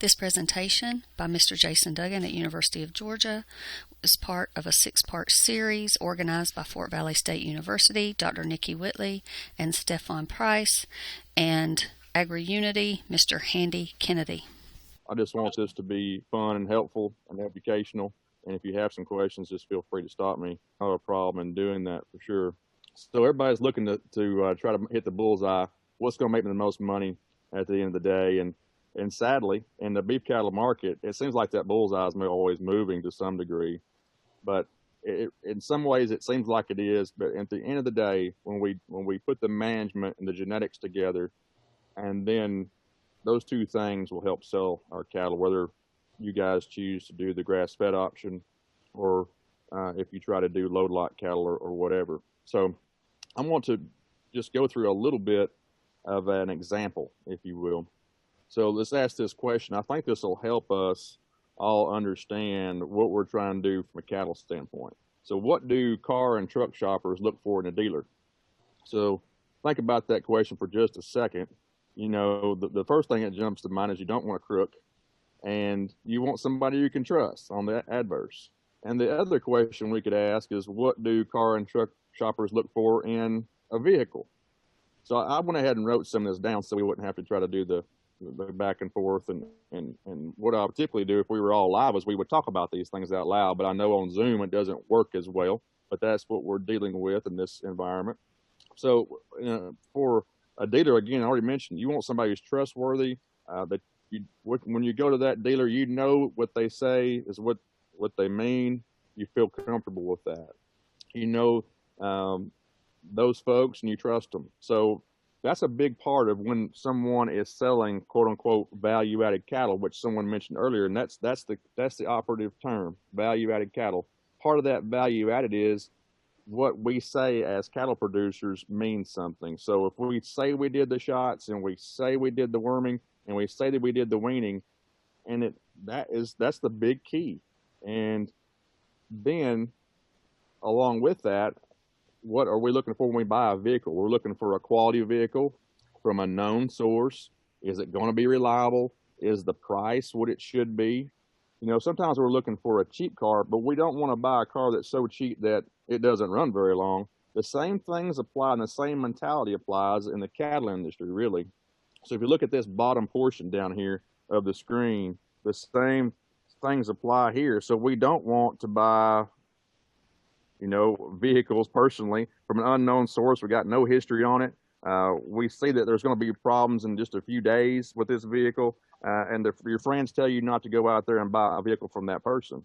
This presentation by Mr. Jason Duggin at University of Georgia is part of a 6-part series organized by Fort Valley State University, Dr. Niki Whitley and Stefan Price, and AgriUnity, Mr. Handy Kennedy. I just want this to be fun and helpful and educational. And if you have some questions, just feel free to stop me. I have a problem in doing that for sure. So everybody's looking to try to hit the bullseye. What's going to make them the most money at the end of the day? And sadly, in the beef cattle market, it seems like that bullseye is always moving to some degree. But in some ways, it seems like it is. But at the end of the day, when we put the management and the genetics together, and then those two things will help sell our cattle, whether you guys choose to do the grass-fed option or if you try to do load lot cattle or whatever. So I want to just go through a little bit of an example, if you will. So let's ask this question. I think this will help us all understand what we're trying to do from a cattle standpoint. So what do car and truck shoppers look for in a dealer? So think about that question for just a second. You know, the first thing that jumps to mind is you don't want a crook, and you want somebody you can trust on the adverse. And the other question we could ask is, what do car and truck shoppers look for in a vehicle? So I went ahead and wrote some of this down so we wouldn't have to try to do the back and forth. And what I would typically do if we were all live is we would talk about these things out loud. But I know on Zoom it doesn't work as well. But that's what we're dealing with in this environment. So for a dealer, again, I already mentioned, you want somebody who's trustworthy, that when you go to that dealer, you know what they say is what they mean. You feel comfortable with that. You know those folks and you trust them. So that's a big part of when someone is selling quote unquote value added cattle, which someone mentioned earlier, and that's the operative term, value added cattle. Part of that value added is what we say as cattle producers means something. So if we say we did the shots and we say we did the worming and we say that we did the weaning, and that's the big key. And then along with that, what are we looking for when we buy a vehicle? We're looking for a quality vehicle from a known source. Is it going to be reliable? Is the price what it should be? You know, sometimes we're looking for a cheap car, but we don't want to buy a car that's so cheap that it doesn't run very long. The same things apply and the same mentality applies in the cattle industry, really. So if you look at this bottom portion down here of the screen, the same things apply here. So we don't want to buy, vehicles personally from an unknown source. We got no history on it. We see that there's going to be problems in just a few days with this vehicle, and your friends tell you not to go out there and buy a vehicle from that person.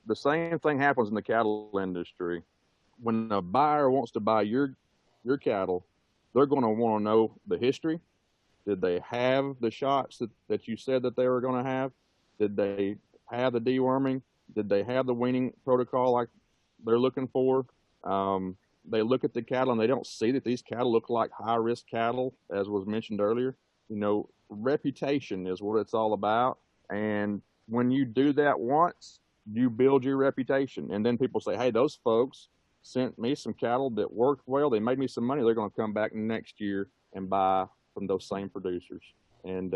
The same thing happens in the cattle industry. When a buyer wants to buy your cattle, they're going to want to know the history. Did they have the shots that you said that they were going to have? Did they have the deworming? Did they have the weaning protocol like they're looking for? They look at the cattle and they don't see that these cattle look like high-risk cattle, as was mentioned earlier. Reputation is what it's all about. And when you do that once, you build your reputation. And then people say, hey, those folks sent me some cattle that worked well. They made me some money. They're going to come back next year and buy from those same producers. And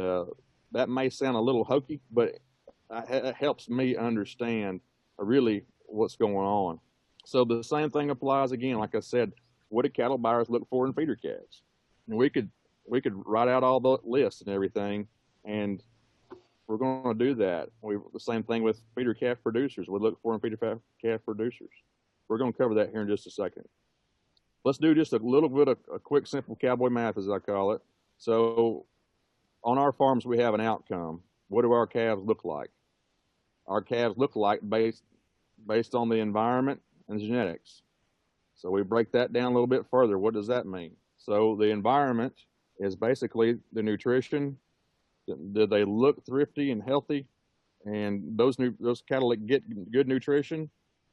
that may sound a little hokey, but it helps me understand really what's going on. So the same thing applies again. Like I said, what do cattle buyers look for in feeder calves? And we could write out all the lists and everything, and we're going to do that. The same thing with feeder calf producers. We look for in feeder calf producers. We're going to cover that here in just a second. Let's do just a little bit of a quick, simple cowboy math, as I call it. So on our farms, we have an outcome. What do our calves look like? Our calves look like based on the environment and genetics. So we break that down a little bit further. What does that mean? So the environment is basically the nutrition. Do they look thrifty and healthy? And those cattle that get good nutrition,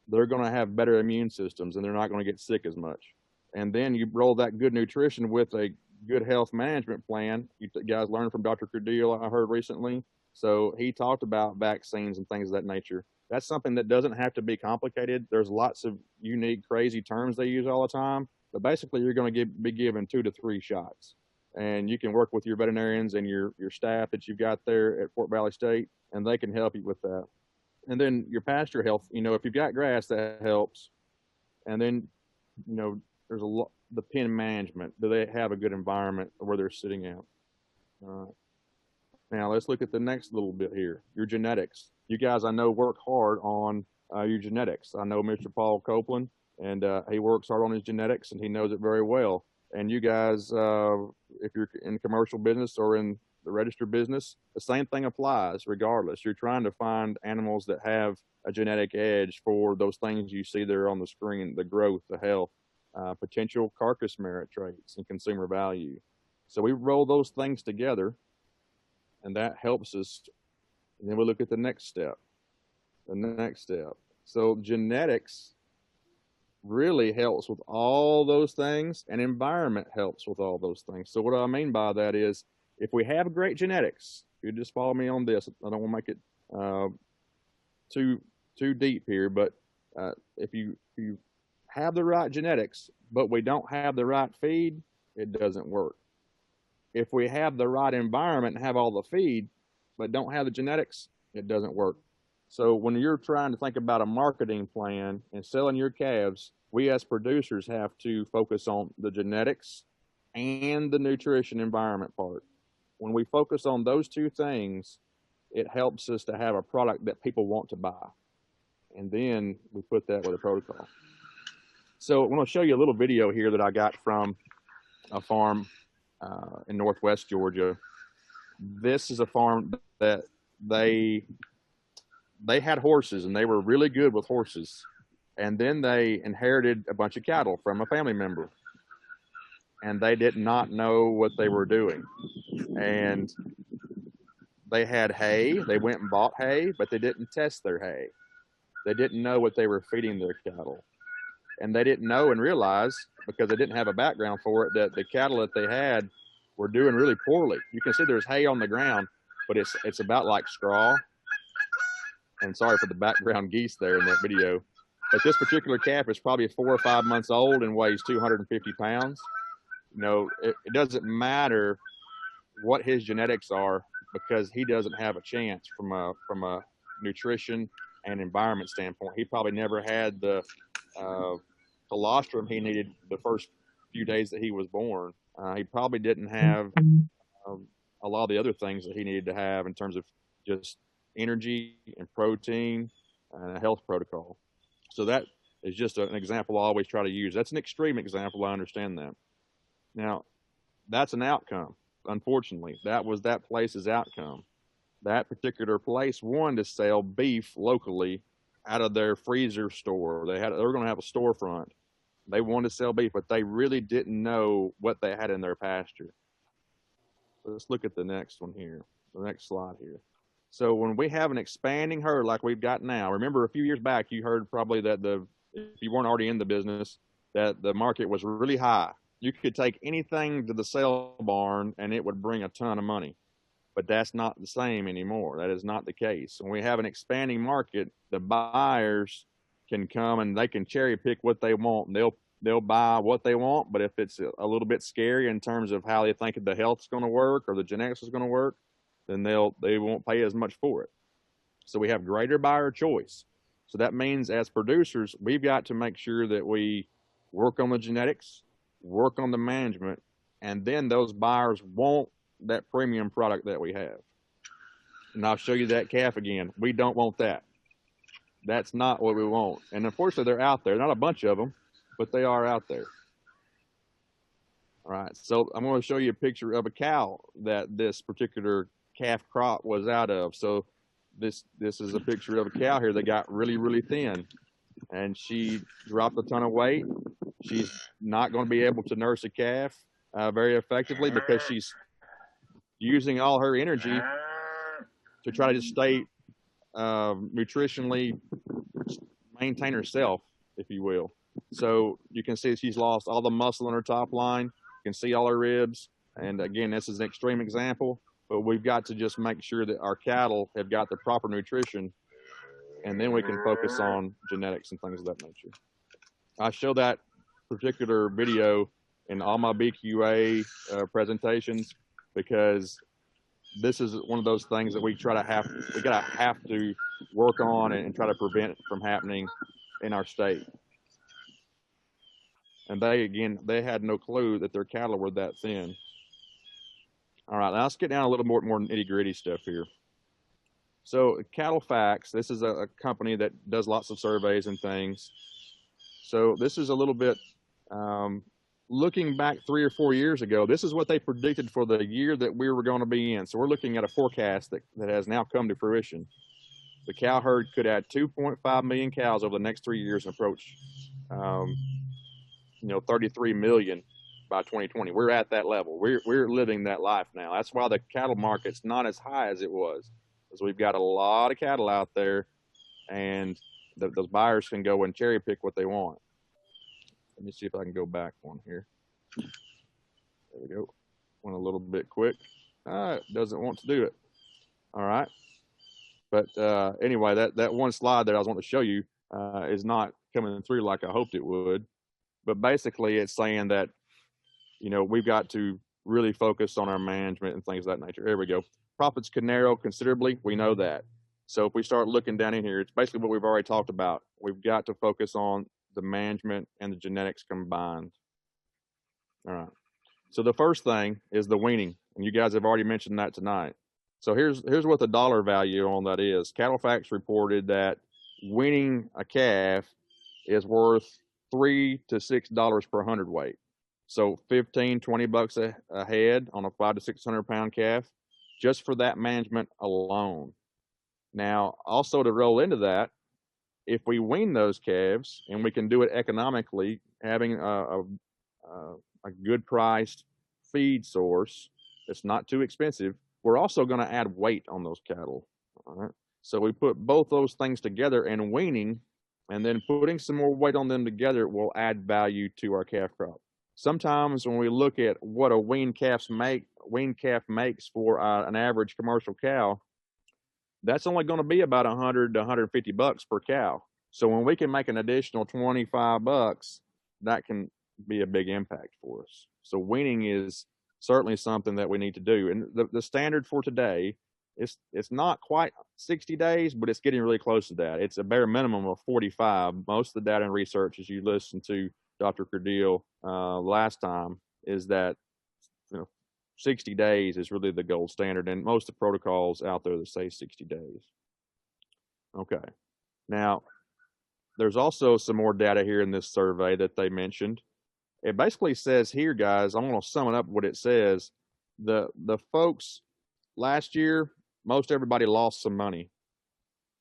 they're going to have better immune systems and they're not going to get sick as much. And then you roll that good nutrition with a good health management plan. You guys learned from Dr. Cardile, I heard recently. So he talked about vaccines and things of that nature. That's something that doesn't have to be complicated. There's lots of unique, crazy terms they use all the time. But basically, you're going to be given 2 to 3 shots. and you can work with your veterinarians and your staff that you've got there at Fort Valley State, and they can help you with that. And then your pasture health, if you've got grass, that helps. And then, there's the pen management. Do they have a good environment where they're sitting at? Now let's look at the next little bit here, your genetics. You guys, I know, work hard on your genetics. I know Mr. Paul Copeland, and he works hard on his genetics, and he knows it very well. And you guys, if you're in commercial business or in the registered business, the same thing applies regardless. You're trying to find animals that have a genetic edge for those things you see there on the screen: the growth, the health, potential carcass merit traits, and consumer value. So we roll those things together, and that helps us. And then we look at the next step. So genetics really helps with all those things, and environment helps with all those things. So what I mean by that is, if we have great genetics, you just follow me on this. I don't want to make it too deep here, but if you have the right genetics, but we don't have the right feed, it doesn't work. If we have the right environment and have all the feed, but don't have the genetics, it doesn't work. So when you're trying to think about a marketing plan and selling your calves, we as producers have to focus on the genetics and the nutrition environment part. When we focus on those two things, it helps us to have a product that people want to buy. And then we put that with a protocol. So I'm going to show you a little video here that I got from a farm in Northwest Georgia. This is a farm that they had horses, and they were really good with horses. And then they inherited a bunch of cattle from a family member, and they did not know what they were doing. And they had hay. They went and bought hay, but they didn't test their hay. They didn't know what they were feeding their cattle. And they didn't know and realize, because they didn't have a background for it, that the cattle that they had were doing really poorly. You can see there's hay on the ground, but it's about like straw. And sorry for the background geese there in that video. But this particular calf is probably 4 or 5 months old and weighs 250 pounds. It doesn't matter what his genetics are, because he doesn't have a chance from a nutrition and environment standpoint. He probably never had the colostrum he needed the first few days that he was born. He probably didn't have a lot of the other things that he needed to have in terms of just energy and protein and a health protocol. So that is just an example I always try to use. That's an extreme example. I understand that. Now, that's an outcome. Unfortunately, that was that place's outcome. That particular place wanted to sell beef locally out of their freezer store. They were going to have a storefront. They wanted to sell beef, but they really didn't know what they had in their pasture. Let's look at the next one here, the next slide here. So when we have an expanding herd like we've got now, remember a few years back, you heard probably that if you weren't already in the business, that the market was really high. You could take anything to the sale barn and it would bring a ton of money. But that's not the same anymore. That is not the case. When we have an expanding market, the buyers can come and they can cherry pick what they want. They'll buy what they want, but if it's a little bit scary in terms of how they think the health's going to work or the genetics is going to work, then they won't pay as much for it. So we have greater buyer choice. So that means as producers, we've got to make sure that we work on the genetics, work on the management, and then those buyers want that premium product that we have. And I'll show you that calf again. We don't want that. That's not what we want. And unfortunately, they're out there. Not a bunch of them, but they are out there. All right, so I'm going to show you a picture of a cow that this particular calf crop was out of. So this is a picture of a cow here that got really, really thin, and she dropped a ton of weight. She's not going to be able to nurse a calf very effectively because she's using all her energy to try to just stay nutritionally maintain herself, if you will. So you can see she's lost all the muscle in her top line. You can see all her ribs. And again, this is an extreme example, but we've got to just make sure that our cattle have got the proper nutrition, and then we can focus on genetics and things of that nature. I show that particular video in all my BQA presentations, because this is one of those things that we gotta have to work on and try to prevent from happening in our state. And they had no clue that their cattle were that thin. All right, now let's get down a little more nitty gritty stuff here. So Cattlefax, this is a company that does lots of surveys and things. So this is a little bit, looking back 3 or 4 years ago, this is what they predicted for the year that we were going to be in. So we're looking at a forecast that has now come to fruition. The cow herd could add 2.5 million cows over the next 3 years and approach, 33 million by 2020. We're at that level. We're living that life now. That's why the cattle market's not as high as it was, because we've got a lot of cattle out there, and those buyers can go and cherry pick what they want. Let me see if I can go back one here. There we go. Went a little bit quick. It doesn't want to do it. All right. But anyway, that one slide that I was wanting to show you is not coming through like I hoped it would. But basically, it's saying that, we've got to really focus on our management and things of that nature. There we go. Profits could narrow considerably. We know that. So if we start looking down in here, it's basically what we've already talked about. We've got to focus on the management and the genetics combined. All right. So the first thing is the weaning, and you guys have already mentioned that tonight. So here's what the dollar value on that is. Cattlefax reported that weaning a calf is worth $3 to $6 per hundredweight. So $15-20 a head on a 500 to 600 pound calf, just for that management alone. Now, also to roll into that, if we wean those calves and we can do it economically, having a good priced feed source that's not too expensive, we're also going to add weight on those cattle. All right. So we put both those things together, and weaning and then putting some more weight on them together will add value to our calf crop. Sometimes when we look at what a weaned calf makes for an average commercial cow, that's only going to be about $100 to $150 per cow. So when we can make an additional $25, that can be a big impact for us. So weaning is certainly something that we need to do. And the standard for today, it's not quite 60 days, but it's getting really close to that. It's a bare minimum of 45. Most of the data and research, as you listened to Dr. Cardile last time, is that 60 days is really the gold standard, and most of the protocols out there that say 60 days. Okay. Now, there's also some more data here in this survey that they mentioned. It basically says here, guys, I'm going to sum it up what it says. The folks last year, most everybody lost some money,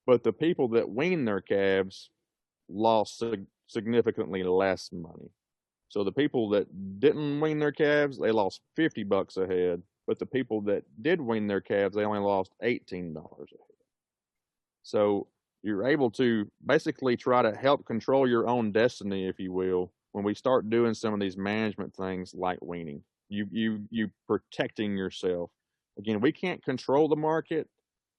but the people that weaned their calves lost significantly less money. So the people that didn't wean their calves, they lost $50 a head, but the people that did wean their calves, they only lost $18 a head. So you're able to basically try to help control your own destiny, if you will, when we start doing some of these management things like weaning. You protecting yourself. Again, we can't control the market,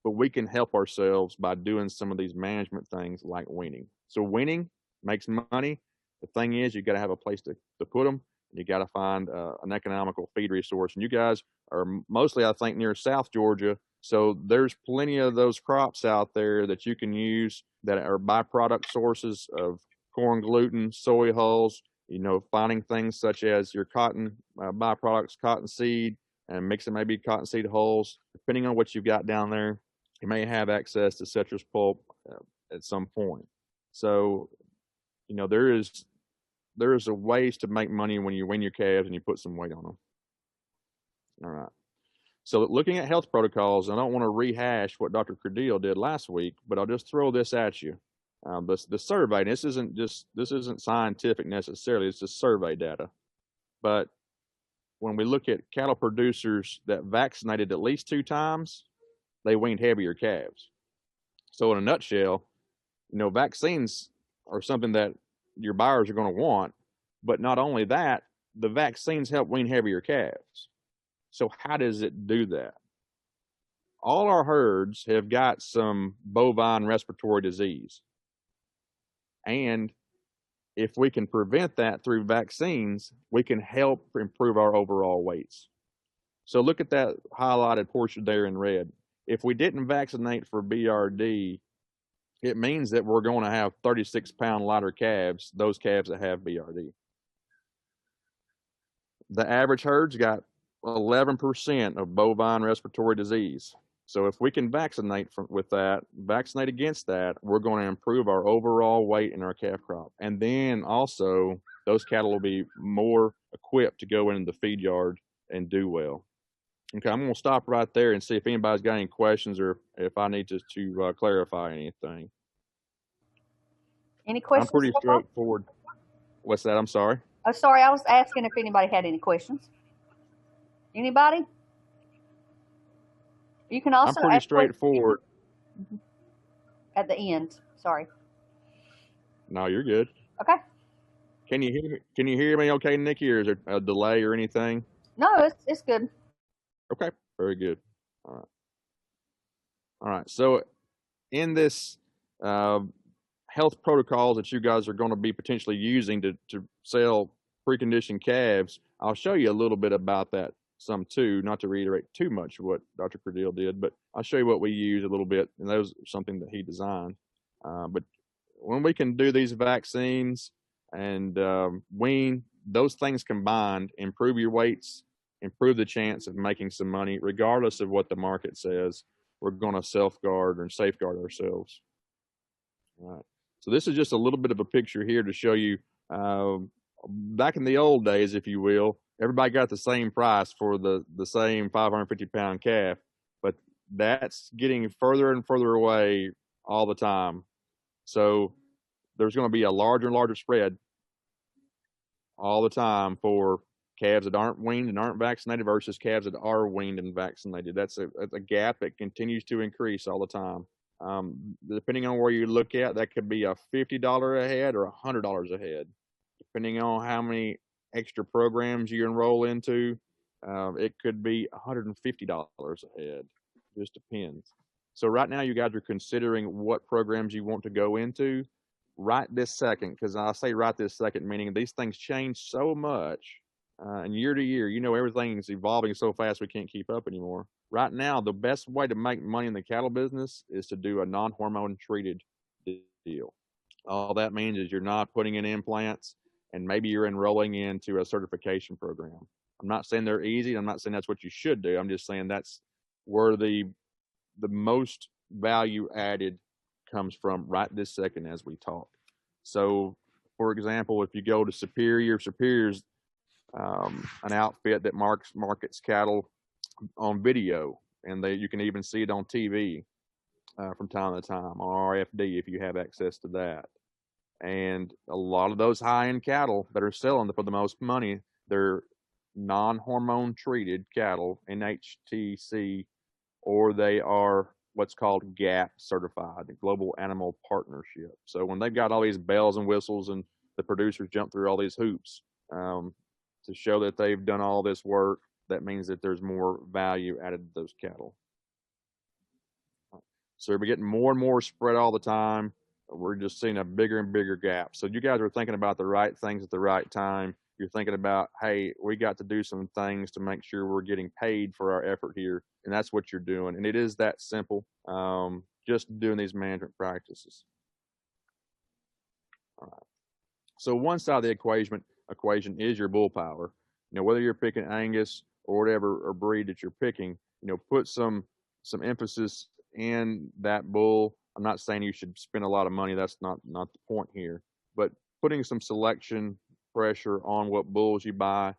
but we can help ourselves by doing some of these management things like weaning. So weaning makes money. The thing is, you got to have a place to put them. You got to find an economical feed resource. And you guys are mostly, I think, near South Georgia. So there's plenty of those crops out there that you can use that are byproduct sources of corn gluten, soy hulls, finding things such as your cotton byproducts, cotton seed, and mixing maybe cottonseed hulls. Depending on what you've got down there, you may have access to citrus pulp at some point. So, there is a ways to make money when you wean your calves and you put some weight on them. All right. So looking at health protocols, I don't want to rehash what Dr. Cardile did last week, but I'll just throw this at you. The survey, this isn't scientific necessarily, it's just survey data. But when we look at cattle producers that vaccinated at least 2 times, they weaned heavier calves. So in a nutshell, vaccines are something that your buyers are going to want, but not only that, the vaccines help wean heavier calves. So how does it do that? All our herds have got some bovine respiratory disease. And if we can prevent that through vaccines, we can help improve our overall weights. So look at that highlighted portion there in red. If we didn't vaccinate for BRD, it means that we're going to have 36-pound lighter calves, those calves that have BRD. The average herd's got 11% of bovine respiratory disease. So if we can vaccinate against that, we're going to improve our overall weight in our calf crop. And then also, those cattle will be more equipped to go into the feed yard and do well. Okay, I'm going to stop right there and see if anybody's got any questions or if I need to clarify anything. Any questions? I'm pretty straightforward. What's that? I'm sorry. Oh, sorry. I was asking if anybody had any questions. Anybody? You can also. I'm pretty straightforward. At the end. Sorry. No, you're good. Okay. Can you hear me okay, Nikki, or is there a delay or anything? No, it's good. Okay, very good. All right. So in this health protocols that you guys are going to be potentially using to sell preconditioned calves, I'll show you a little bit about that some too, not to reiterate too much of what Dr. Credile did, but I'll show you what we use a little bit, and that was something that he designed. But when we can do these vaccines and wean, those things combined improve your weights, improve the chance of making some money, regardless of what the market says. We're going to safeguard ourselves. All right. So this is just a little bit of a picture here to show you, back in the old days, if you will, everybody got the same price for the same 550-pound calf, but that's getting further and further away all the time. So there's going to be a larger and larger spread all the time for calves that aren't weaned and aren't vaccinated versus calves that are weaned and vaccinated. That's a gap that continues to increase all the time. Depending on where you look at, that could be a $50 a head or $100 a head, depending on how many extra programs you enroll into. It could be $150 a head. Just depends. So right now, you guys are considering what programs you want to go into right this second, because I say right this second, meaning these things change so much, and year to year, everything's evolving so fast we can't keep up anymore. Right now, the best way to make money in the cattle business is to do a non-hormone treated deal. All that means is you're not putting in implants, and maybe you're enrolling into a certification program. I'm not saying they're easy. I'm not saying that's what you should do. I'm just saying that's where the most value added comes from right this second as we talk. So, for example, if you go to Superior's an outfit that markets cattle on video, and you can even see it on TV from time to time on RFD if you have access to that. And a lot of those high-end cattle that are selling for the most money, they're non-hormone treated cattle, NHTC, or they are what's called GAP certified, the Global Animal Partnership. So when they've got all these bells and whistles and the producers jump through all these hoops to show that they've done all this work, that means that there's more value added to those cattle. So we're getting more and more spread all the time. We're just seeing a bigger and bigger gap. So you guys are thinking about the right things at the right time. You're thinking about, hey, we got to do some things to make sure we're getting paid for our effort here. And that's what you're doing. And it is that simple, just doing these management practices. All right. So one side of the equation is your bull power. Whether you're picking Angus or whatever breed that you're picking, put some emphasis in that bull. I'm not saying you should spend a lot of money. That's not the point here. But putting some selection pressure on what bulls you buy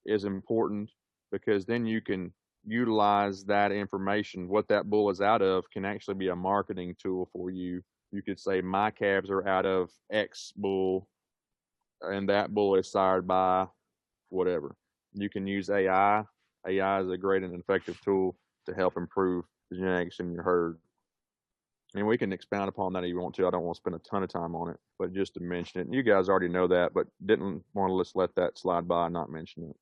is important, because then you can utilize that information. What that bull is out of can actually be a marketing tool for you. You could say, my calves are out of X bull, and that bull is sired by whatever. You can use AI. AI is a great and effective tool to help improve the genetics in your herd. And we can expound upon that if you want to. I don't want to spend a ton of time on it, but just to mention it. You guys already know that, but didn't want to just let that slide by and not mention it.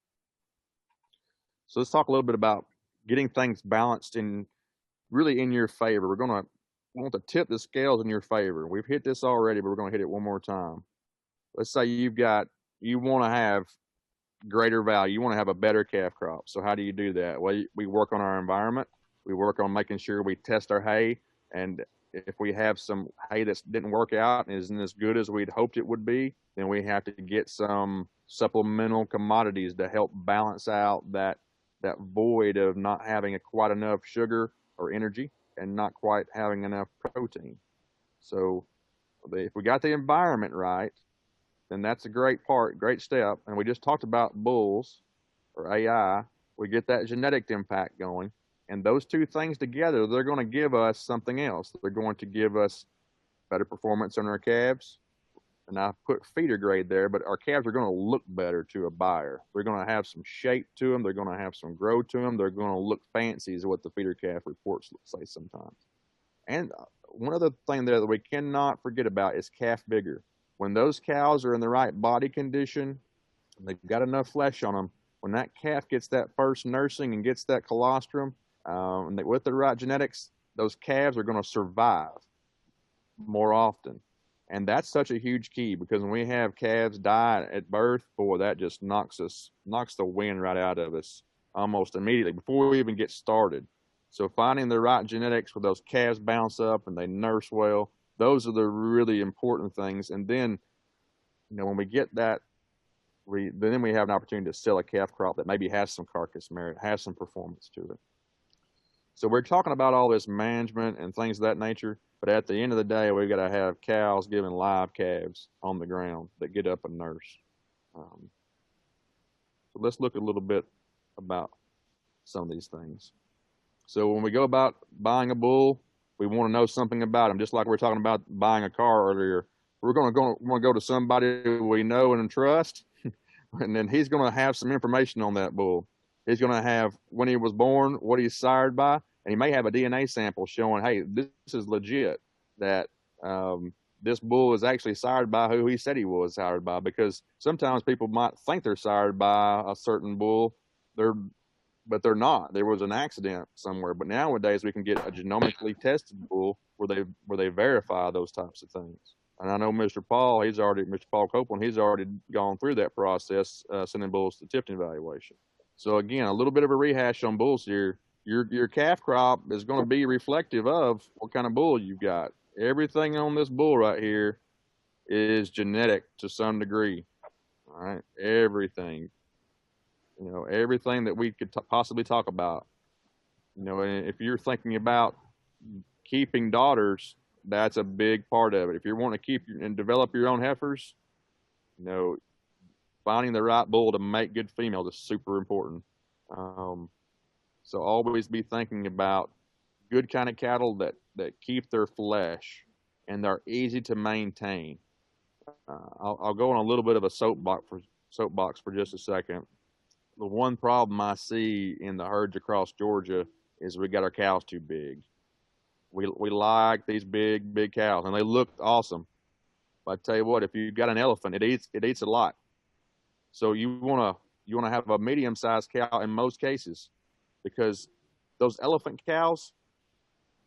So let's talk a little bit about getting things balanced really in your favor. We want to tip the scales in your favor. We've hit this already, but we're going to hit it one more time. let's say you want to have greater value. You want to have a better calf crop. So how do you do that? Well, we work on our environment. We work on making sure we test our hay. And if we have some hay that didn't work out and isn't as good as we'd hoped it would be, then we have to get some supplemental commodities to help balance out that void of not having quite enough sugar or energy and not quite having enough protein. So if we got the environment right, then that's a great step. And we just talked about bulls or AI. We get that genetic impact going. And those two things together, they're going to give us something else. They're going to give us better performance on our calves. And I put feeder grade there, but our calves are going to look better to a buyer. They're going to have some shape to them. They're going to have some growth to them. They're going to look fancy is what the feeder calf reports say sometimes. And one other thing there that we cannot forget about is calf vigor. When those cows are in the right body condition, they've got enough flesh on them, when that calf gets that first nursing and gets that colostrum, and with the right genetics, those calves are going to survive more often. And that's such a huge key, because when we have calves die at birth, boy, that just knocks the wind right out of us almost immediately before we even get started. So finding the right genetics where those calves bounce up and they nurse well, those are the really important things. And then, when we get that, then we have an opportunity to sell a calf crop that maybe has some carcass merit, has some performance to it. So we're talking about all this management and things of that nature, but at the end of the day, we've got to have cows giving live calves on the ground that get up and nurse. So let's look a little bit about some of these things. So when we go about buying a bull, we want to know something about him, just like we were talking about buying a car earlier. We're going to go to somebody we know and trust, and then he's going to have some information on that bull. He's going to have when he was born, what he's sired by, and he may have a DNA sample showing, hey, this is legit, that this bull is actually sired by who he said he was sired by, because sometimes people might think they're sired by a certain bull, but they're not. There was an accident somewhere. But nowadays we can get a genomically tested bull where they verify those types of things. And I know Mr. Paul Copeland, he's already gone through that process, sending bulls to Tifton evaluation. So again, a little bit of a rehash on bulls here. Your calf crop is going to be reflective of what kind of bull you've got. Everything on this bull right here is genetic to some degree. All right, everything. Everything that we could possibly talk about. And if you're thinking about keeping daughters, that's a big part of it. If you want to keep and develop your own heifers, finding the right bull to make good females is super important. So always be thinking about good kind of cattle that keep their flesh and they're easy to maintain. I'll go on a little bit of a soapbox for just a second. The one problem I see in the herds across Georgia is we got our cows too big. We like these big cows, and they look awesome. But I tell you what, if you've got an elephant, it eats a lot. So you wanna have a medium-sized cow in most cases, because those elephant cows,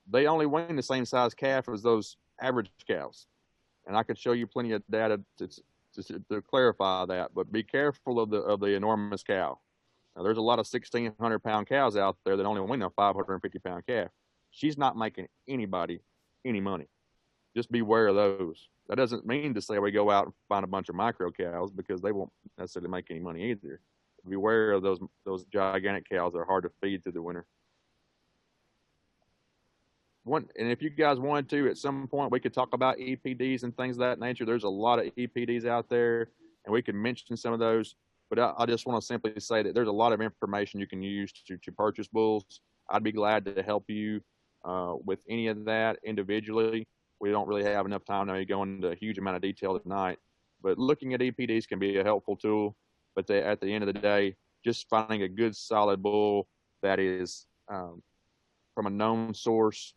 they only weigh the same size calf as those average cows. And I could show you plenty of data to clarify that, but be careful of the enormous cow. Now, there's a lot of 1,600-pound cows out there that only weigh a 550-pound calf. She's not making anybody any money. Just beware of those. That doesn't mean to say we go out and find a bunch of micro cows, because they won't necessarily make any money either. Beware of those gigantic cows that are hard to feed through the winter. And if you guys wanted to, at some point, we could talk about EPDs and things of that nature. There's a lot of EPDs out there, and we can mention some of those. But I just want to simply say that there's a lot of information you can use to purchase bulls. I'd be glad to help you with any of that individually. We don't really have enough time to go into a huge amount of detail tonight. But looking at EPDs can be a helpful tool. But at the end of the day, just finding a good, solid bull that is from a known source,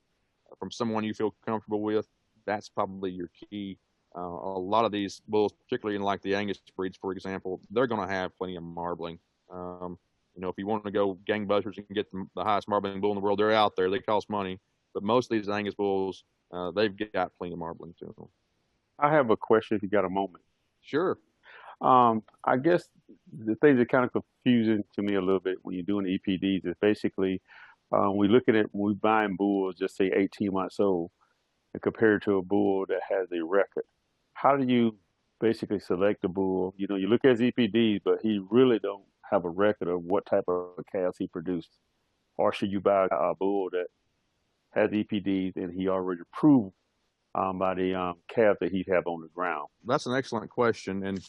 from someone you feel comfortable with, that's probably your key. A lot of these bulls, particularly in like the Angus breeds, for example, they're going to have plenty of marbling. If you want to go gangbusters and get the highest marbling bull in the world, they're out there. They cost money. But most of these Angus bulls, they've got plenty of marbling to them. I have a question if you got a moment. Sure. I guess the things that kind of confusing to me a little bit when you're doing EPDs is basically we look at it when we buying bulls, just say 18 months old, and compared to a bull that has a record. How do you basically select a bull? You know, you look at his EPDs, but he really don't have a record of what type of calves he produced. Or should you buy a bull that has EPDs and he already proved by the calves that he have on the ground? That's an excellent question. And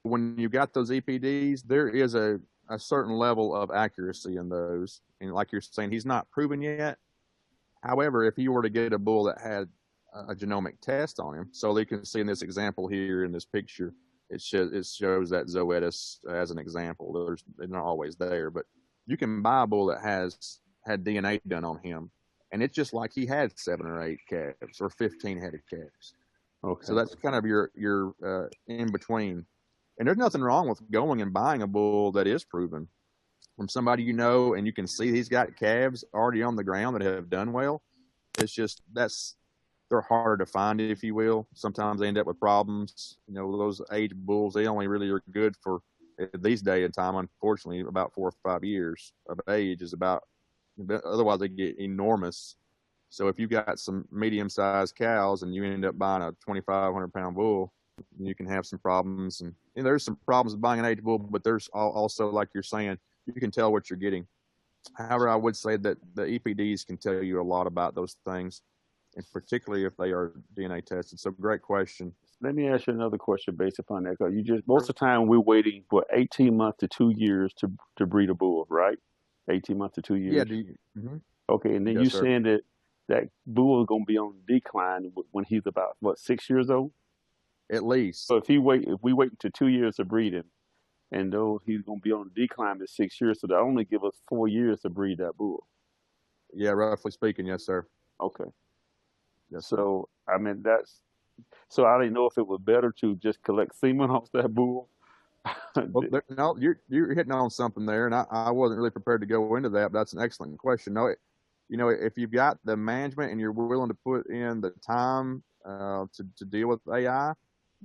when you got those EPDs, there is a certain level of accuracy in those. And like you're saying, he's not proven yet. However, if you were to get a bull that had a genomic test on him, so you can see in this example here in this picture, it shows that Zoetis as an example. They're not always there, but you can buy a bull that has had DNA done on him, and it's just like he had 7 or 8 calves or 15 head of calves. Okay. So that's kind of your in between. And there's nothing wrong with going and buying a bull that is proven from somebody you know, and you can see he's got calves already on the ground that have done well. It's just they're harder to find, if you will. Sometimes they end up with problems. You know, those age bulls, they only really are good for, at these day and time, unfortunately, about 4 or 5 years of age is about, otherwise they get enormous. So if you've got some medium-sized cows and you end up buying a 2,500-pound bull, you can have some problems. And there's some problems with buying an age bull, but there's also, like you're saying, you can tell what you're getting. However, I would say that the EPDs can tell you a lot about those things, and particularly if they are DNA tested. So great question. Let me ask you another question based upon that. 'Cause most of the time we're waiting for 18 months to 2 years to breed a bull, right? 18 months to 2 years. Yeah. Okay, and then Yes, you sir. saying that bull is going to be on decline when he's about what, 6 years old? At least. So if we wait until 2 years to breed him, and though he's going to be on decline at 6 years, so that only give us 4 years to breed that bull. Yeah, roughly speaking, yes, sir. Okay. Yes, so I mean so I didn't know if it was better to just collect semen off that bull. Well, no, you're hitting on something there, and I wasn't really prepared to go into that, but that's an excellent question. No, if you've got the management and you're willing to put in the time to deal with AI,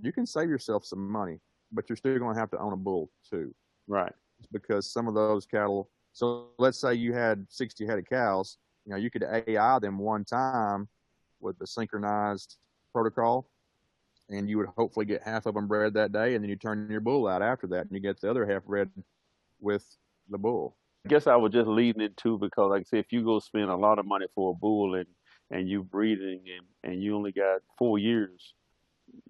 you can save yourself some money, but you're still going to have to own a bull too. Right. Because some of those cattle, so let's say you had 60 head of cows, you could AI them one time with the synchronized protocol, and you would hopefully get half of them bred that day, and then you turn your bull out after that, and you get the other half bred with the bull. I guess I was just leading it too, because like I said, if you go spend a lot of money for a bull and you breeding and you only got 4 years,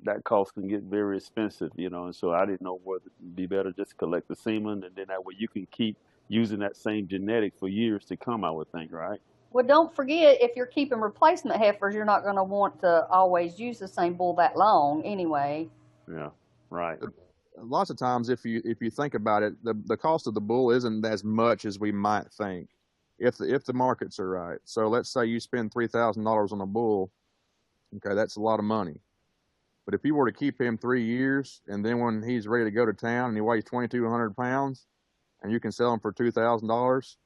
that cost can get very expensive, and so I didn't know whether it'd be better just to collect the semen, and then that way you can keep using that same genetic for years to come, I would think, right? Well, don't forget, if you're keeping replacement heifers, you're not going to want to always use the same bull that long anyway. Yeah, right. Lots of times, if you think about it, the cost of the bull isn't as much as we might think, if the markets are right. So let's say you spend $3,000 on a bull, okay, that's a lot of money. But if you were to keep him 3 years, and then when he's ready to go to town and he weighs 2,200 pounds, and you can sell him for $2,000,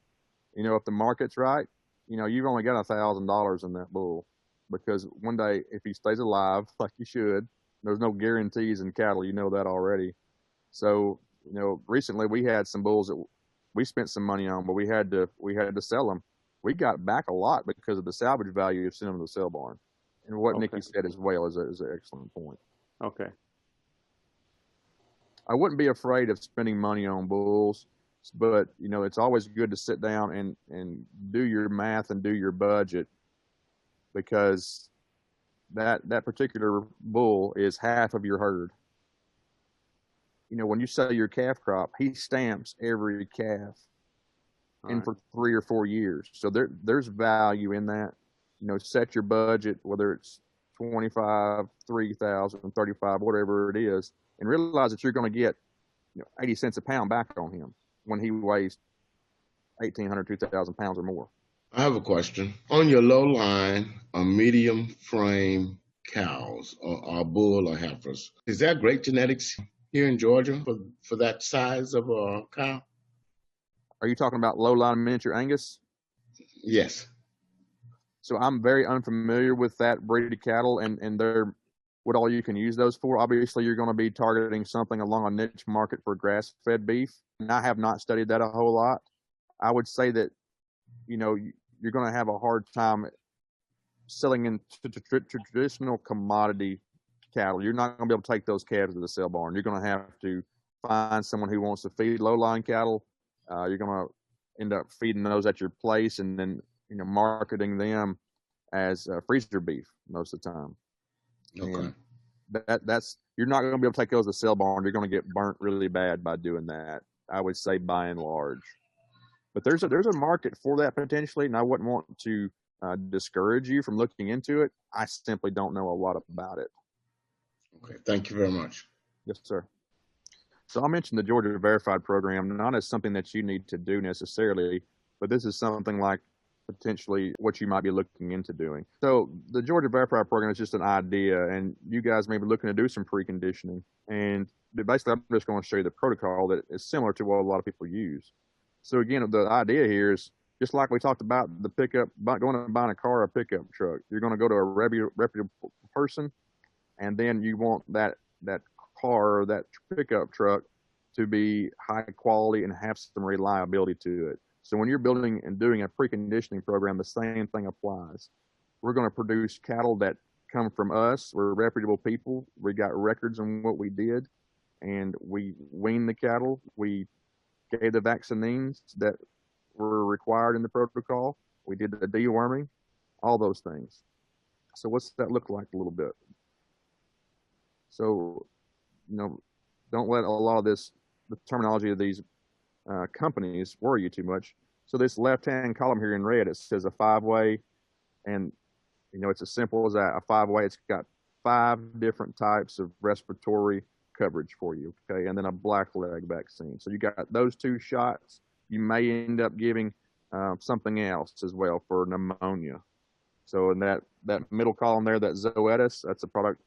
if the market's right, you've only got $1,000 in that bull, because one day, if he stays alive, like he should, there's no guarantees in cattle. You know that already. So, recently we had some bulls that we spent some money on, but we had to sell them. We got back a lot because of the salvage value of sending them to the sale barn. And what Okay. Niki said as well is an excellent point. Okay. I wouldn't be afraid of spending money on bulls, but it's always good to sit down and do your math and do your budget, because that particular bull is half of your herd. When you sell your calf crop, he stamps every calf for 3 or 4 years. So there's value in that. Set your budget, whether it's 25, 3,000, 35, whatever it is, and realize that you're going to get 80 cents a pound back on him when he weighs 1,800, 2,000 pounds or more. I have a question. On your low line or medium frame cows or bull or heifers, is there great genetics here in Georgia for that size of a cow? Are you talking about low line miniature Angus? Yes. So I'm very unfamiliar with that breed of cattle, and what all you can use those for. Obviously, you're going to be targeting something along a niche market for grass-fed beef, and I have not studied that a whole lot. I would say that, you're going to have a hard time selling into traditional commodity cattle. You're not going to be able to take those calves to the sale barn. You're going to have to find someone who wants to feed low-line cattle. You're going to end up feeding those at your place and then, marketing them as freezer beef most of the time. Okay. And that's you're not going to be able to take those to the sale barn. You're going to get burnt really bad by doing that, I would say, by and large. But there's a market for that potentially, and I wouldn't want to discourage you from looking into it. I simply don't know a lot about it. Okay. Thank you very much. Yes, sir. So I mentioned the Georgia Verified program, not as something that you need to do necessarily, but this is something like potentially what you might be looking into doing. So the Georgia Verified program is just an idea, and you guys may be looking to do some preconditioning. And basically, I'm just going to show you the protocol that is similar to what a lot of people use. So again, the idea here is just like we talked about the pickup, going and buying a car or a pickup truck. You're going to go to a reputable person, and then you want that car or that pickup truck to be high quality and have some reliability to it. So when you're building and doing a preconditioning program, the same thing applies. We're going to produce cattle that come from us. We're reputable people. We got records on what we did, and we weaned the cattle. We gave the vaccines that were required in the protocol. We did the deworming, all those things. So what's that look like a little bit? So, don't let a lot of the terminology of these companies worry you too much. So this left-hand column here in red, it says a 5-way, and it's as simple as that. A 5-way, it's got 5 different types of respiratory coverage for you, okay, and then a blackleg vaccine. So you got those 2 shots. You may end up giving something else as well for pneumonia. So in that middle column there, that Zoetis, that's a product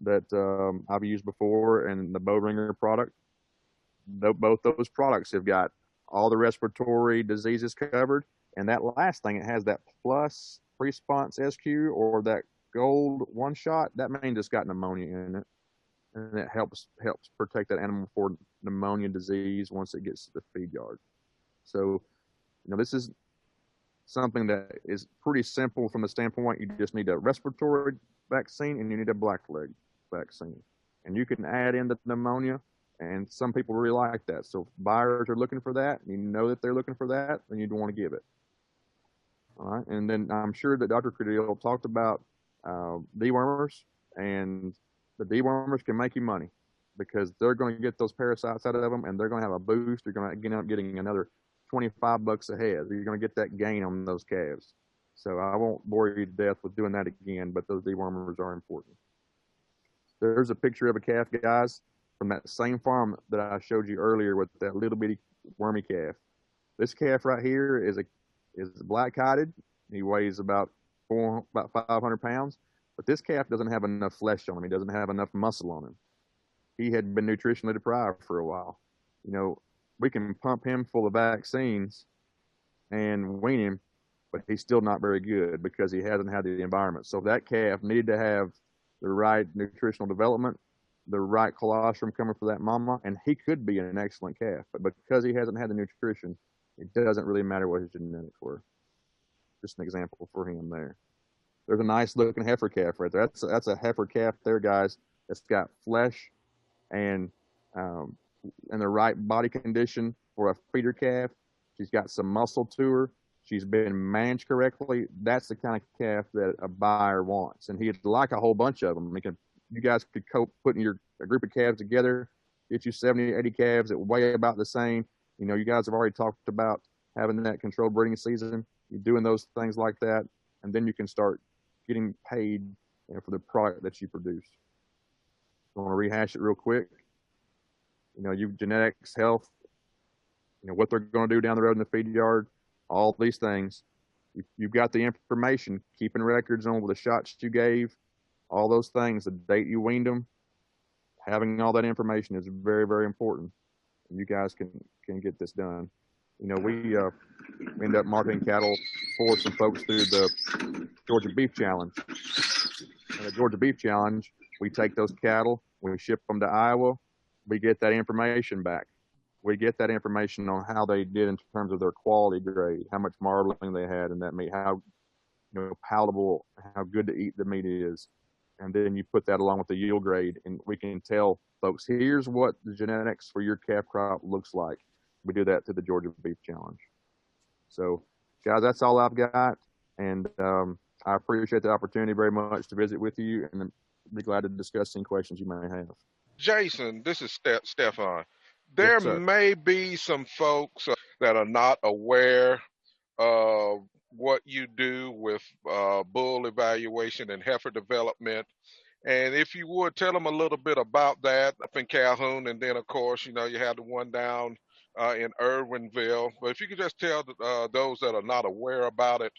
that I've used before, and the Bowringer product. Both those products have got all the respiratory diseases covered. And that last thing, it has that plus response SQ or that gold 1 shot. That means it's got pneumonia in it. And it helps protect that animal for pneumonia disease once it gets to the feed yard. So, this is something that is pretty simple from the standpoint you just need a respiratory vaccine and you need a blackleg vaccine. And you can add in the pneumonia, and some people really like that. So if buyers are looking for that, and you know that they're looking for that, then you'd want to give it. All right, and then I'm sure that Dr. Crudele talked about dewormers, and the dewormers can make you money because they're going to get those parasites out of them, and they're going to have a boost. You're going to end up getting another $25 a head. You're going to get that gain on those calves. So I won't bore you to death with doing that again, but those dewormers are important. There's a picture of a calf, guys, from that same farm that I showed you earlier with that little bitty wormy calf. This calf right here is black-hided. He weighs about 500 pounds, but this calf doesn't have enough flesh on him. He doesn't have enough muscle on him. He had been nutritionally deprived for a while. We can pump him full of vaccines and wean him, but he's still not very good because he hasn't had the environment. So that calf needed to have the right nutritional development, the right colostrum coming for that mama, and he could be an excellent calf. But because he hasn't had the nutrition, it doesn't really matter what his genetics were. Just an example for him there. There's a nice looking heifer calf right there. That's a heifer calf there, guys. It's got flesh and the right body condition for a feeder calf. She's got some muscle to her. She's been managed correctly. That's the kind of calf that a buyer wants, and he'd like a whole bunch of them. You guys could cope putting a group of calves together, get you 70, 80 calves that weigh about the same. You guys have already talked about having that controlled breeding season. You're doing those things like that, and then you can start getting paid for the product that you produce. I want to rehash it real quick. Genetics, health, what they're going to do down the road in the feed yard, all these things. You've got the information, keeping records on the shots you gave, all those things, the date you weaned them. Having all that information is very, very important. You guys can get this done. We end up marketing cattle for some folks through the Georgia Beef Challenge. And the Georgia Beef Challenge, We take those cattle, we ship them to Iowa, we get that information back. We get that information on how they did in terms of their quality grade, how much marbling they had in that meat, how palatable, how good to eat the meat is. And then you put that along with the yield grade, and we can tell folks, here's what the genetics for your calf crop looks like. We do that through the Georgia Beef Challenge. So, guys, that's all I've got. And I appreciate the opportunity very much to visit with you, and I'd be glad to discuss any questions you may have. Jason, this is Stefan. Yes, There sir. may be some folks that are not aware of what you do with bull evaluation and heifer development. And if you would tell them a little bit about that up in Calhoun, and then of course, you had the one down in Irwinville. But if you could just tell those that are not aware about it,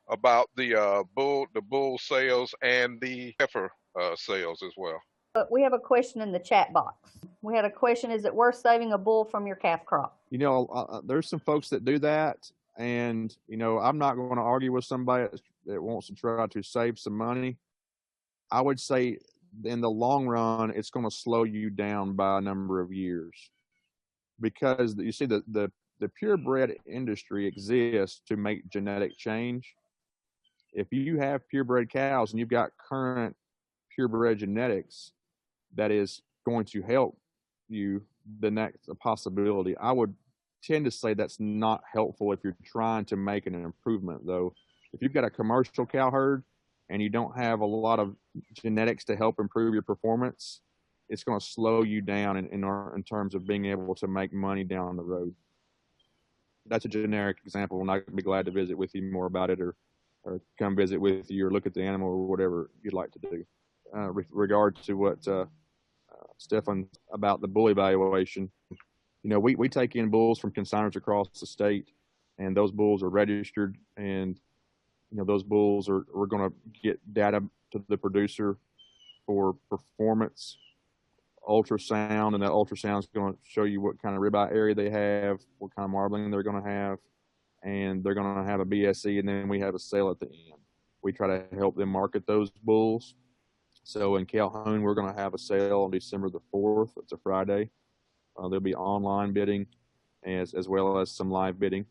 about the bull sales and the heifer sales as well. But we have a question in the chat box. We had a question: is it worth saving a bull from your calf crop? There's some folks that do that, and I'm not going to argue with somebody that wants to try to save some money. I would say in the long run, it's going to slow you down by a number of years, because you see the purebred industry exists to make genetic change. If you have purebred cows and you've got current purebred genetics, that is going to help you, then that's a possibility. I would tend to say that's not helpful if you're trying to make an improvement, though. If you've got a commercial cow herd and you don't have a lot of genetics to help improve your performance, it's going to slow you down in terms of being able to make money down the road. That's a generic example, and I'd be glad to visit with you more about it, or come visit with you, or look at the animal, or whatever you'd like to do. With regard to what Stefan about the bull evaluation, we take in bulls from consignors across the state, and those bulls are registered, and those bulls we're going to get data to the producer for performance ultrasound, and that ultrasound is going to show you what kind of ribeye area they have, what kind of marbling they're going to have, and they're going to have a BSE, and then we have a sale at the end. We try to help them market those bulls. So in Calhoun, we're going to have a sale on December the 4th. It's a Friday. There'll be online bidding as well as some live bidding.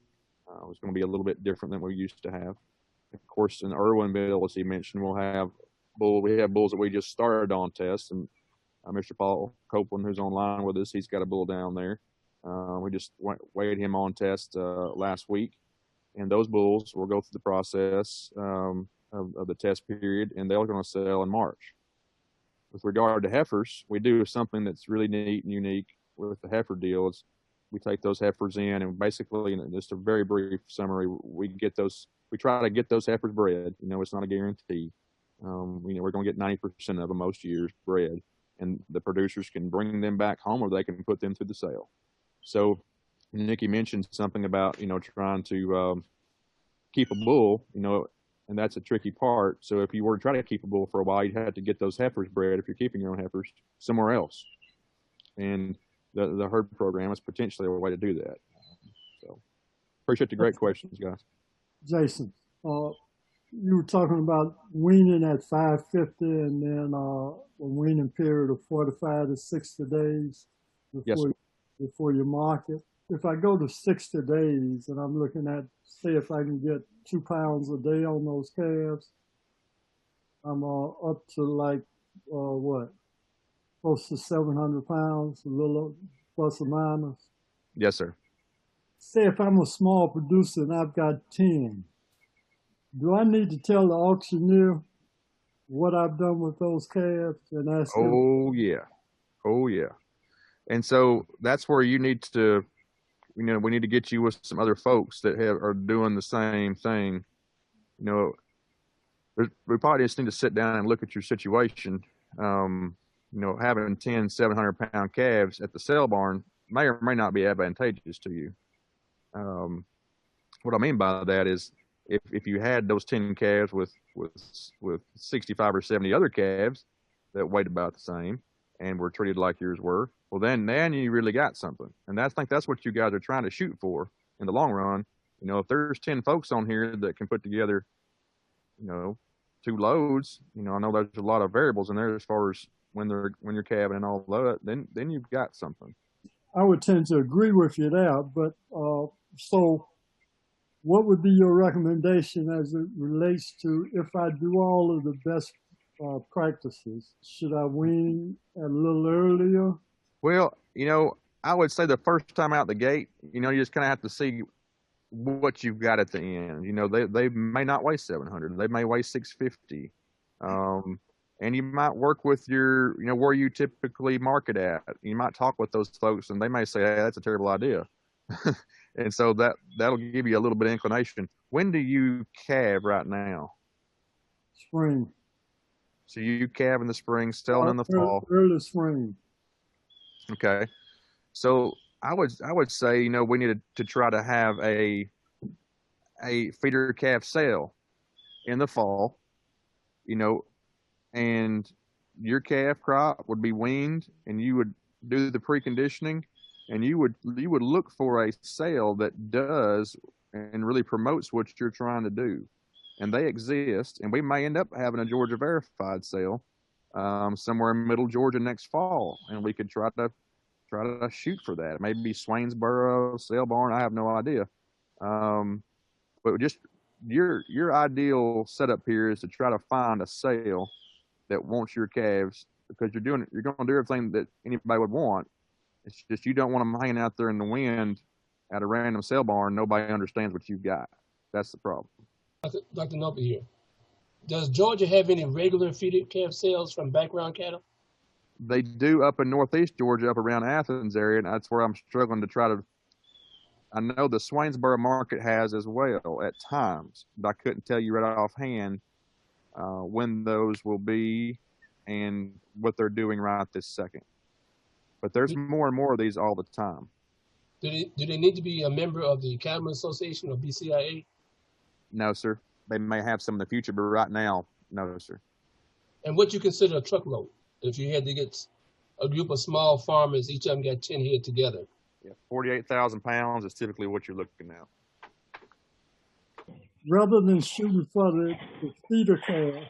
It's going to be a little bit different than we used to have. Of course, in Irwinville, as he mentioned, we have bulls that we just started on test, and Mr. Paul Copeland, who's online with us, he's got a bull down there. We just weighed him on test last week, and those bulls will go through the process of the test period, and they're going to sell in March. With regard to heifers, we do something that's really neat and unique with the heifer deal. Is we take those heifers in, and basically, in just a very brief summary, we try to get those heifers bred. It's not a guarantee. We're going to get 90% of them most years bred, and the producers can bring them back home, or they can put them through the sale. So Niki mentioned something about, trying to keep a bull, and that's a tricky part. So if you were to try to keep a bull for a while, you'd have to get those heifers bred, if you're keeping your own heifers, somewhere else. And the herd program is potentially a way to do that. So appreciate the great questions, guys. Jason, you were talking about weaning at 550, and then a weaning period of 45 to 60 days before you market. If I go to 60 days and I'm looking at, say, if I can get 2 pounds a day on those calves, I'm up to like, close to 700 pounds, a little plus or minus. Yes, sir. Say if I'm a small producer and I've got 10, do I need to tell the auctioneer what I've done with those calves and ask them? Oh, yeah. And so that's where you need to, we need to get you with some other folks that are doing the same thing. We probably just need to sit down and look at your situation. Having 10 700-pound calves at the sale barn may or may not be advantageous to you. What I mean by that is, if you had those 10 calves with 65 or 70 other calves that weighed about the same and were treated like yours were, well, then you really got something. And I think that's what you guys are trying to shoot for in the long run. If there's 10 folks on here that can put together, 2 loads, I know there's a lot of variables in there as far as, when you're calving and all that, then you've got something. I would tend to agree with you there, but so what would be your recommendation as it relates to if I do all of the best practices? Should I wean a little earlier? Well, I would say the first time out the gate, you just kind of have to see what you've got at the end. They may not weigh 700. They may weigh 650. And you might work with your, where you typically market at. You might talk with those folks and they may say, hey, that's a terrible idea. And so that'll give you a little bit of inclination. When do you calve right now? Spring. So you calve in the spring, selling in the fall. Early spring. Okay. So I would say, we need to try to have a feeder calf sale in the fall, and your calf crop would be weaned, and you would do the preconditioning, and you would look for a sale that does and really promotes what you're trying to do. And they exist, and we may end up having a Georgia verified sale somewhere in middle Georgia next fall, and we could try to shoot for that. Maybe Swainsboro, Sale Barn, I have no idea. But just your ideal setup here is to try to find a sale that wants your calves, because you're going to do everything that anybody would want. It's just you don't want them hanging out there in the wind at a random sale barn. Nobody understands what you've got. That's the problem. Dr. Noble here. Does Georgia have any regular feeder calf sales from background cattle? They do up in northeast Georgia, up around Athens area, and that's where I'm struggling to try to. I know the Swainsboro market has as well at times, but I couldn't tell you right offhand when those will be and what they're doing right this second. But there's more and more of these all the time. Do they need to be a member of the Cattlemen Association or BCIA? No, sir. They may have some in the future, but right now, no, sir. And what you consider a truckload? If you had to get a group of small farmers, each of them got 10 head together. Yeah, 48,000 pounds is typically what you're looking at. Rather than shooting for the feeder calf,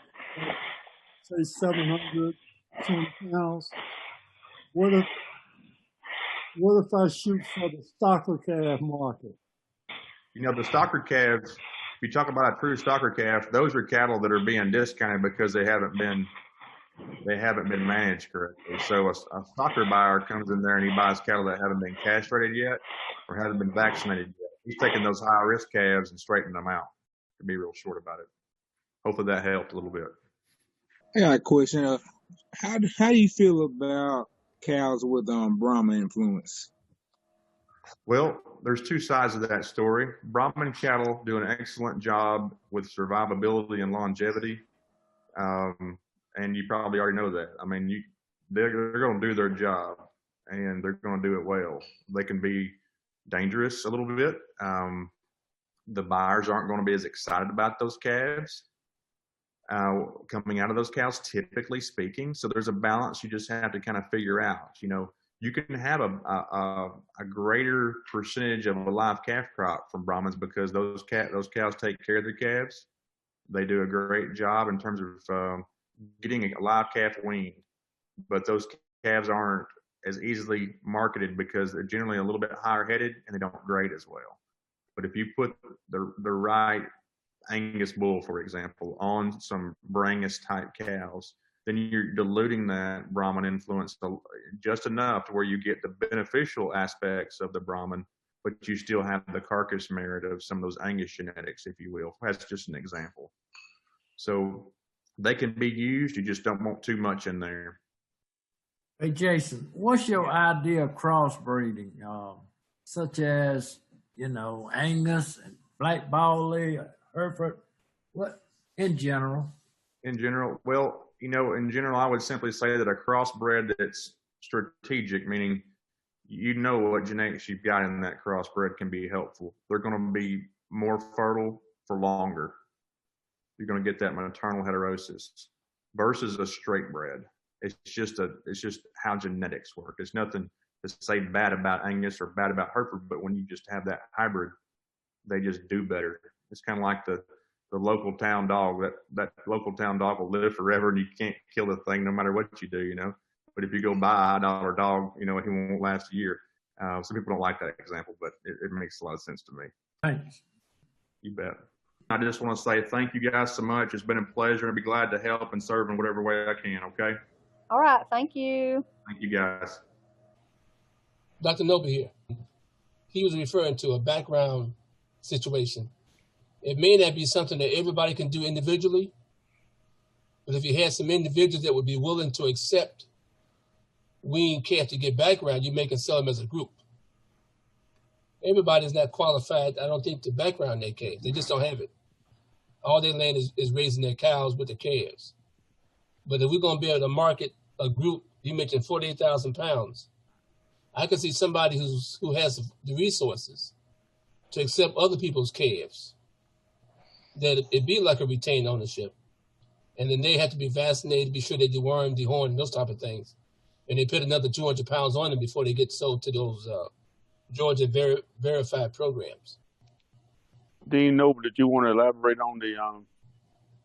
say 710 pounds, what if I shoot for the stocker calf market? The stocker calves, if you talk about a true stocker calf, those are cattle that are being discounted because they haven't been managed correctly. So a stocker buyer comes in there and he buys cattle that haven't been castrated yet or haven't been vaccinated yet. He's taking those high risk calves and straightening them out, to be real short about it. Hopefully that helped a little bit. I got a question. How do you feel about cows with Brahma influence? Well, there's two sides of that story. Brahman cattle do an excellent job with survivability and longevity. And you probably already know that. I mean, they're going to do their job, and they're going to do it well. They can be dangerous a little bit. The buyers aren't going to be as excited about those calves coming out of those cows, typically speaking. So there's a balance you just have to kind of figure out. You can have a greater percentage of a live calf crop from Brahmins because those cows take care of their calves. They do a great job in terms of getting a live calf weaned, but those calves aren't as easily marketed because they're generally a little bit higher headed and they don't grade as well. But if you put the right Angus bull, for example, on some Brangus type cows, then you're diluting that Brahman influence just enough to where you get the beneficial aspects of the Brahman, but you still have the carcass merit of some of those Angus genetics, if you will. That's just an example. So they can be used. You just don't want too much in there. Hey, Jason, what's your idea of crossbreeding, such as, Angus and Black Bawley, Hereford, what in general? In general, well, in general, I would simply say that a crossbred that's strategic, meaning what genetics you've got in that crossbred can be helpful. They're going to be more fertile for longer. You're going to get that maternal heterosis versus a straight bred. It's just how genetics work. It's nothing to say bad about Angus or bad about Hereford, but when you just have that hybrid, they just do better. It's kind of like the the local town dog. That local town dog will live forever, and you can't kill the thing no matter what you do, you know. But if you go buy a high dollar dog, you know, he won't last a year. Some people don't like that example, but it makes a lot of sense to me. Thanks. You bet. I just want to say thank you guys so much. It's been a pleasure, and I'd be glad to help and serve in whatever way I can, okay? All right. Thank you. Thank you, guys. Dr. Noble here. He was referring to a background situation. It may not be something that everybody can do individually, but if you had some individuals that would be willing to accept wean calf to get background, you may can sell them as a group. Everybody's not qualified, I don't think, to background their calves. They just don't have it. All their land is raising their cows with the calves. But if we're going to be able to market a group, you mentioned 48,000 pounds, I can see somebody who has the resources to accept other people's calves, that it be like a retained ownership. And then they have to be vaccinated, be sure they deworm, dehorn, and those type of things. And they put another 200 pounds on them before they get sold to those Georgia verified programs. Dean Noble, did you want to elaborate on the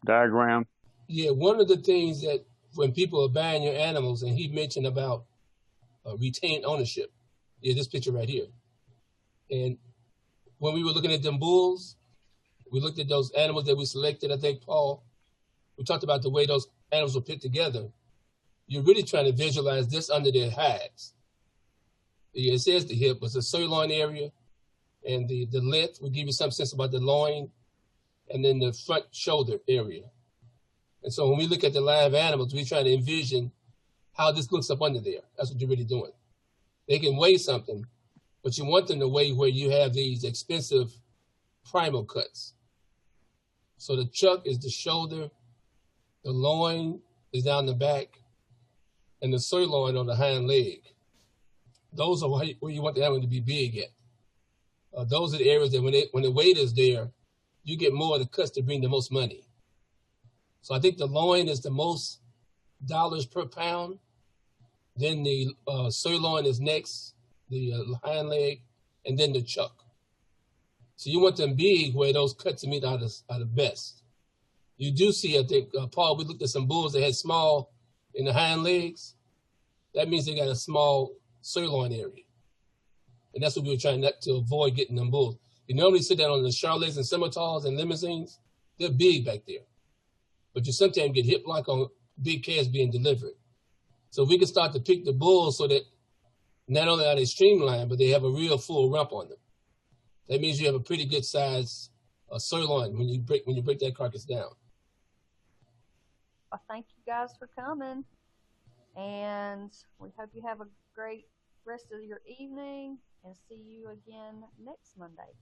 diagram? Yeah, one of the things that when people are buying your animals, and he mentioned about retained ownership, is this picture right here. And when we were looking at them bulls, we looked at those animals that we selected, I think, Paul, we talked about the way those animals were put together. You're really trying to visualize this under their hides. It says the hip was the sirloin area, and the length will give you some sense about the loin, and then the front shoulder area. And so when we look at the live animals, we try to envision how this looks up under there. That's what you're really doing. They can weigh something, but you want them to weigh where you have these expensive primal cuts. So the chuck is the shoulder, the loin is down the back, and the sirloin on the hind leg. Those are where you want the animal to be big at. Those are the areas that when the weight is there, you get more of the cuts to bring the most money. So I think the loin is the most dollars per pound. Then the sirloin is next, the hind leg, and then the chuck. So you want them big where those cuts of meat are the best. You do see, I think, Paul, we looked at some bulls that had small in the hind legs. That means they got a small sirloin area. And that's what we were trying not to avoid getting them bulls. You normally sit down on the Charolais and Scimitars and Limousines. They're big back there. But you sometimes get hip lock on big calves being delivered. So we can start to pick the bulls so that not only are they streamlined, but they have a real full rump on them. That means you have a pretty good size sirloin when you break that carcass down. Well, thank you guys for coming, and we hope you have a great rest of your evening, and see you again next Monday.